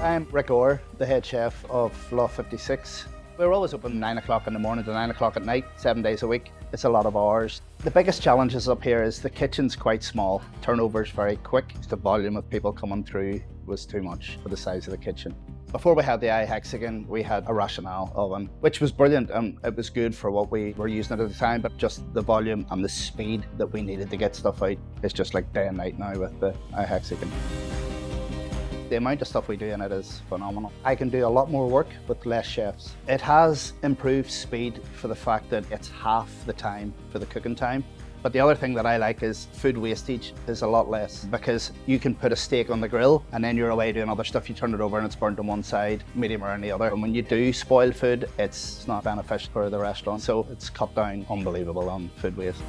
I'm Rick Orr, the head chef of Loft 56. We're always open 9 o'clock in the morning to 9 o'clock at night, 7 days a week. It's a lot of hours. The biggest challenges up here is the kitchen's quite small. Turnover's very quick. The volume of people coming through was too much for the size of the kitchen. Before we had the iHexagon, we had a Rational oven, which was brilliant and it was good for what we were using at the time, but just the volume and the speed that we needed to get stuff out is just like day and night now with the iHexagon. The amount of stuff we do in it is phenomenal. I can do a lot more work with less chefs. It has improved speed for the fact that it's half the time for the cooking time. But the other thing that I like is food wastage is a lot less because you can put a steak on the grill and then you're away doing other stuff. You turn it over and it's burnt on one side, medium rare on the other. And when you do spoil food, it's not beneficial for the restaurant. So it's cut down unbelievable on food waste.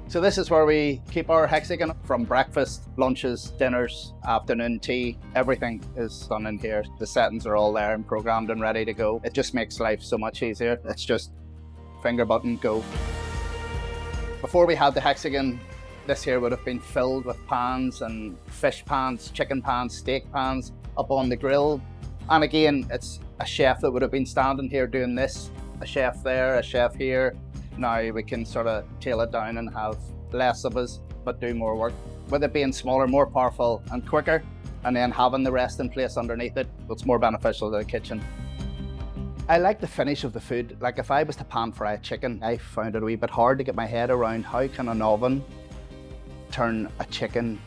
So this is where we keep our hexagon from breakfast, lunches, dinners, afternoon tea. Everything is done in here. The settings are all there and programmed and ready to go. It just makes life so much easier. It's just finger button, go. Before we had the hexagon, this here would have been filled with pans and fish pans, chicken pans, steak pans up on the grill. And again, it's a chef that would have been standing here doing this, a chef there, a chef here. Now we can sort of tail it down and have less of us, but do more work. With it being smaller, more powerful and quicker, and then having the rest in place underneath it, it's more beneficial to the kitchen. I like the finish of the food. Like if I was to pan fry a chicken, I found it a wee bit hard to get my head around how can an oven turn a chicken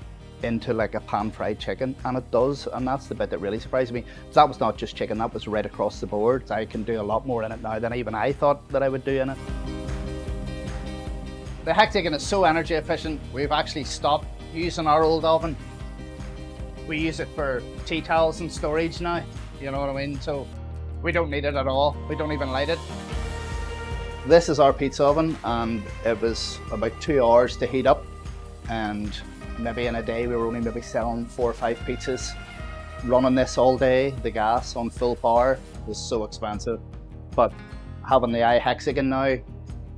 into like a pan-fried chicken, and it does, and that's the bit that really surprised me. So that was not just chicken, that was right across the board. I can do a lot more in it now than even I thought that I would do in it. The hexagon is so energy efficient, we've actually stopped using our old oven. We use it for tea towels and storage now, you know what I mean? So we don't need it at all, we don't even light it. This is our pizza oven, and it was about 2 hours to heat up, and maybe in a day we were only maybe selling 4 or 5 pizzas. Running this all day, the gas on full power was so expensive. But having the iHexagon now,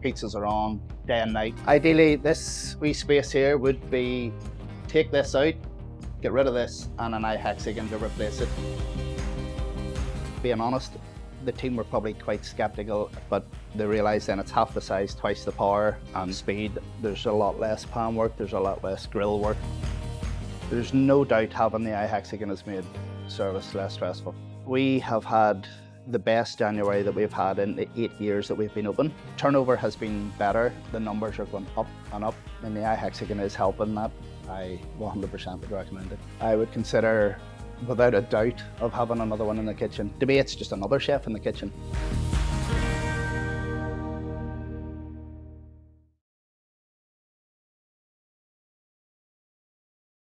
pizzas are on day and night. Ideally, this wee space here would be take this out, get rid of this, and an iHexagon to replace it. Being honest, the team were probably quite skeptical, but they realised then it's half the size, twice the power and speed. There's a lot less pan work, there's a lot less grill work. There's no doubt having the iHexagon has made service less stressful. We have had the best January that we've had in the 8 years that we've been open. Turnover has been better, the numbers are going up and up, and the iHexagon is helping that. I 100% would recommend it. I would consider, without a doubt, of having another one in the kitchen. To me, it's just another chef in the kitchen.